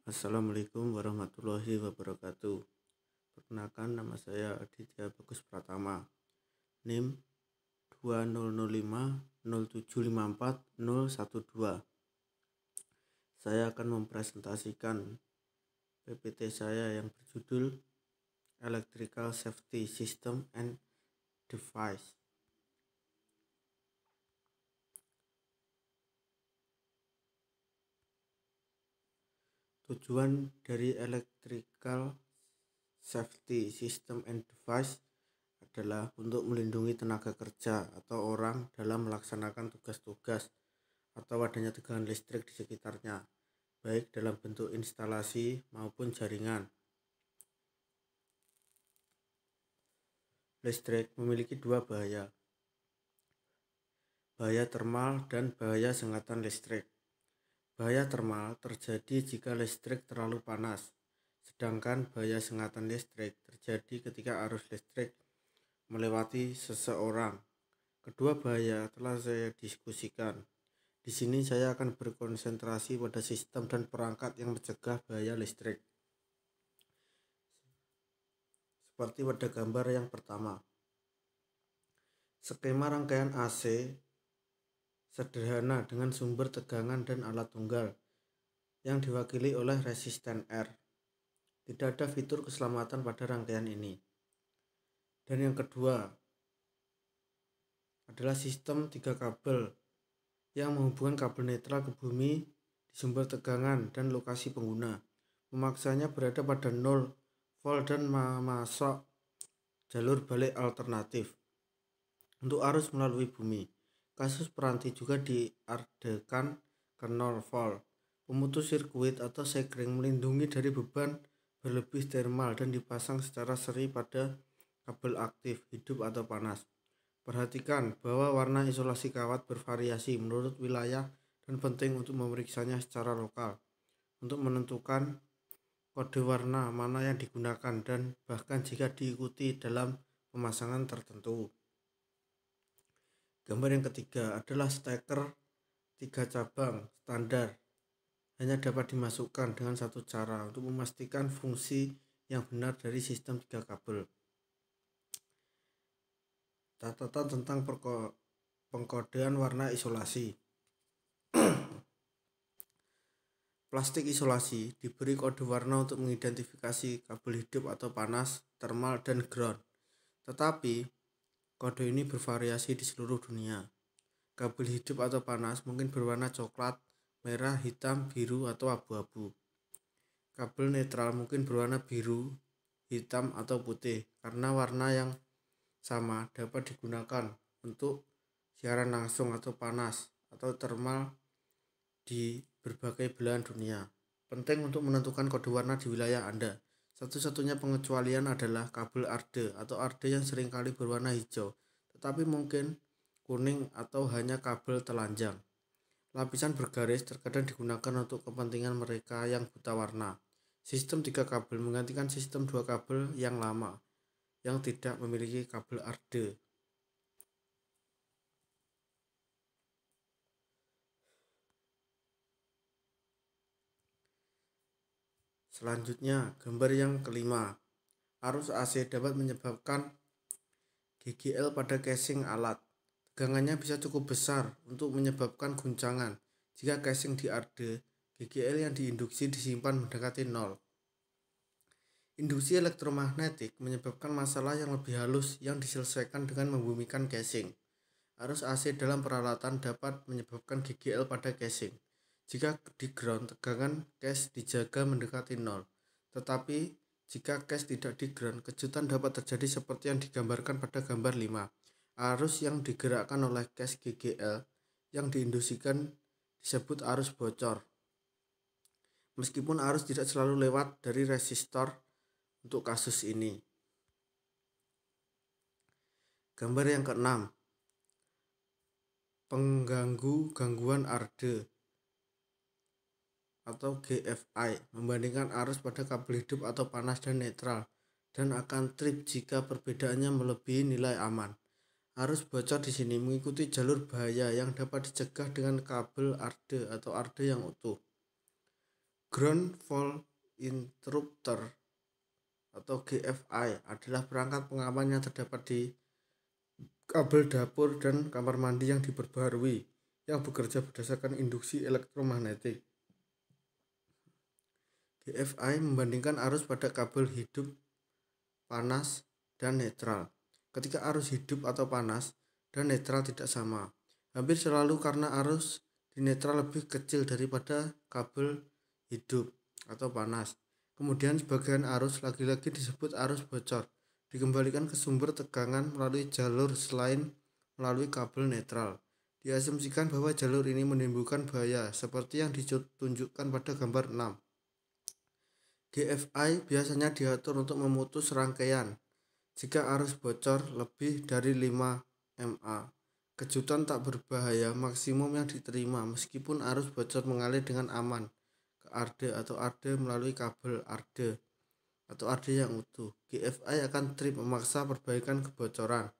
Assalamualaikum warahmatullahi wabarakatuh. Perkenalkan, nama saya Aditya Bagus Pratama. NIM 200507540012. Saya akan mempresentasikan PPT saya yang berjudul Electrical Safety System and Device. Tujuan dari Electrical Safety System and Device adalah untuk melindungi tenaga kerja atau orang dalam melaksanakan tugas-tugas atau adanya tegangan listrik di sekitarnya, baik dalam bentuk instalasi maupun jaringan. Listrik memiliki dua bahaya, bahaya termal dan bahaya sengatan listrik. Bahaya termal terjadi jika listrik terlalu panas, sedangkan bahaya sengatan listrik terjadi ketika arus listrik melewati seseorang. Kedua bahaya telah saya diskusikan. Di sini saya akan berkonsentrasi pada sistem dan perangkat yang mencegah bahaya listrik. Seperti pada gambar yang pertama. Skema rangkaian AC sederhana dengan sumber tegangan dan alat tunggal yang diwakili oleh resisten R. Tidak ada fitur keselamatan pada rangkaian ini. Dan yang kedua adalah sistem 3 kabel yang menghubungkan kabel netral ke bumi di sumber tegangan dan lokasi pengguna, memaksanya berada pada 0 volt dan memasok jalur balik alternatif untuk arus melalui bumi. Kasus peranti juga diardekan ke 0 volt. Pemutus sirkuit atau sekring melindungi dari beban berlebih thermal dan dipasang secara seri pada kabel aktif, hidup atau panas. Perhatikan bahwa warna isolasi kawat bervariasi menurut wilayah dan penting untuk memeriksanya secara lokal untuk menentukan kode warna mana yang digunakan dan bahkan jika diikuti dalam pemasangan tertentu. Gambar yang ketiga adalah steker 3 cabang standar. Hanya dapat dimasukkan dengan satu cara untuk memastikan fungsi yang benar dari sistem 3 kabel. Catatan tentang pengkodean warna isolasi. Plastik isolasi diberi kode warna untuk mengidentifikasi kabel hidup atau panas, thermal, dan ground. Tetapi kode ini bervariasi di seluruh dunia. Kabel hidup atau panas mungkin berwarna coklat, merah, hitam, biru, atau abu-abu. Kabel netral mungkin berwarna biru, hitam, atau putih karena warna yang sama dapat digunakan untuk siaran langsung atau panas atau thermal di berbagai belahan dunia. Penting untuk menentukan kode warna di wilayah Anda. Satu-satunya pengecualian adalah kabel ARDE atau ARDE yang seringkali berwarna hijau, tetapi mungkin kuning atau hanya kabel telanjang. Lapisan bergaris terkadang digunakan untuk kepentingan mereka yang buta warna. Sistem 3 kabel menggantikan sistem 2 kabel yang lama yang tidak memiliki kabel ARDE. Selanjutnya, gambar yang kelima. Arus AC dapat menyebabkan GGL pada casing alat. Tegangannya bisa cukup besar untuk menyebabkan guncangan. Jika casing di-ARDE, GGL yang diinduksi disimpan mendekati 0. Induksi elektromagnetik menyebabkan masalah yang lebih halus yang diselesaikan dengan membumikan casing. Arus AC dalam peralatan dapat menyebabkan GGL pada casing. Jika di ground, tegangan case dijaga mendekati 0. Tetapi jika case tidak di ground, kejutan dapat terjadi seperti yang digambarkan pada gambar 5. Arus yang digerakkan oleh case GGL yang diinduksikan disebut arus bocor. Meskipun arus tidak selalu lewat dari resistor untuk kasus ini. Gambar yang keenam. Pengganggu gangguan ARDE atau GFI membandingkan arus pada kabel hidup atau panas dan netral dan akan trip jika perbedaannya melebihi nilai aman. Arus bocor di sini mengikuti jalur bahaya yang dapat dicegah dengan kabel ARDE atau ARDE yang utuh. Ground Fault Interrupter atau GFI adalah perangkat pengaman yang terdapat di kabel dapur dan kamar mandi yang diperbarui, yang bekerja berdasarkan induksi elektromagnetik. GFI membandingkan arus pada kabel hidup, panas, dan netral. Ketika arus hidup atau panas dan netral tidak sama, hampir selalu karena arus di netral lebih kecil daripada kabel hidup atau panas. Kemudian sebagian arus lagi-lagi disebut arus bocor, dikembalikan ke sumber tegangan melalui jalur selain melalui kabel netral. Diasumsikan bahwa jalur ini menimbulkan bahaya seperti yang ditunjukkan pada gambar 6. GFI biasanya diatur untuk memutus rangkaian jika arus bocor lebih dari 5 mA. Kejutan tak berbahaya maksimum yang diterima meskipun arus bocor mengalir dengan aman ke arde atau arde melalui kabel arde atau arde yang utuh. GFI akan trip memaksa perbaikan kebocoran.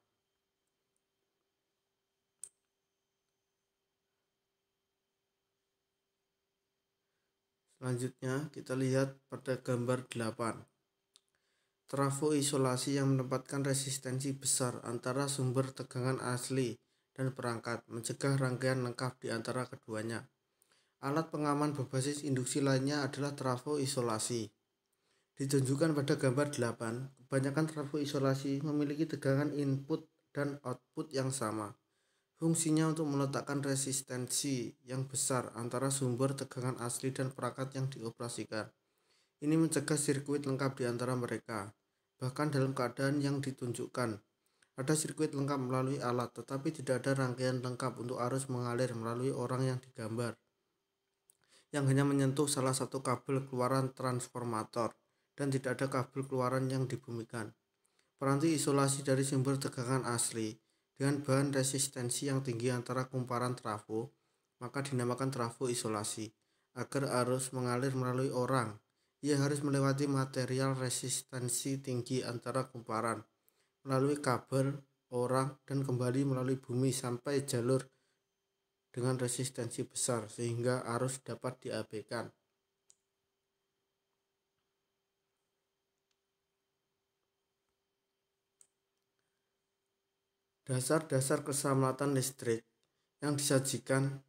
Selanjutnya kita lihat pada gambar 8. Trafo isolasi yang menempatkan resistensi besar antara sumber tegangan asli dan perangkat, mencegah rangkaian lengkap di antara keduanya. Alat pengaman berbasis induksi lainnya adalah trafo isolasi. Ditunjukkan pada gambar 8, kebanyakan trafo isolasi memiliki tegangan input dan output yang sama. Fungsinya untuk meletakkan resistensi yang besar antara sumber tegangan asli dan perangkat yang dioperasikan. Ini mencegah sirkuit lengkap di antara mereka. Bahkan dalam keadaan yang ditunjukkan, ada sirkuit lengkap melalui alat, tetapi tidak ada rangkaian lengkap untuk arus mengalir melalui orang yang digambar, yang hanya menyentuh salah satu kabel keluaran transformator, dan tidak ada kabel keluaran yang dibumikan. Peranti isolasi dari sumber tegangan asli dengan bahan resistensi yang tinggi antara kumparan trafo, maka dinamakan trafo isolasi. Agar arus mengalir melalui orang, ia harus melewati material resistensi tinggi antara kumparan, melalui kabel, orang, dan kembali melalui bumi sampai jalur dengan resistensi besar sehingga arus dapat diabaikan. Dasar-dasar keselamatan listrik yang disajikan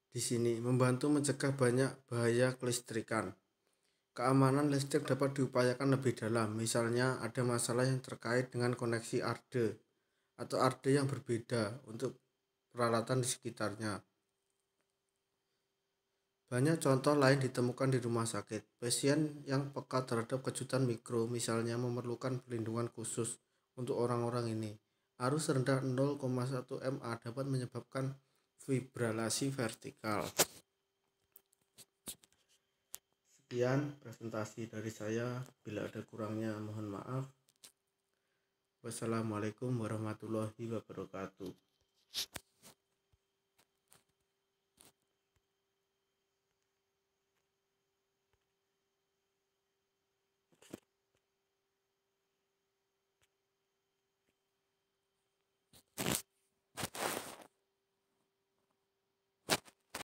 di sini membantu mencegah banyak bahaya kelistrikan. Keamanan listrik dapat diupayakan lebih dalam, misalnya ada masalah yang terkait dengan koneksi arde atau arde yang berbeda untuk peralatan di sekitarnya. Banyak contoh lain ditemukan di rumah sakit. Pasien yang peka terhadap kejutan mikro misalnya memerlukan perlindungan khusus untuk orang-orang ini. Arus rendah 0,1 mA dapat menyebabkan fibrillasi vertikal. Sekian presentasi dari saya. Bila ada kurangnya mohon maaf. Wassalamualaikum warahmatullahi wabarakatuh.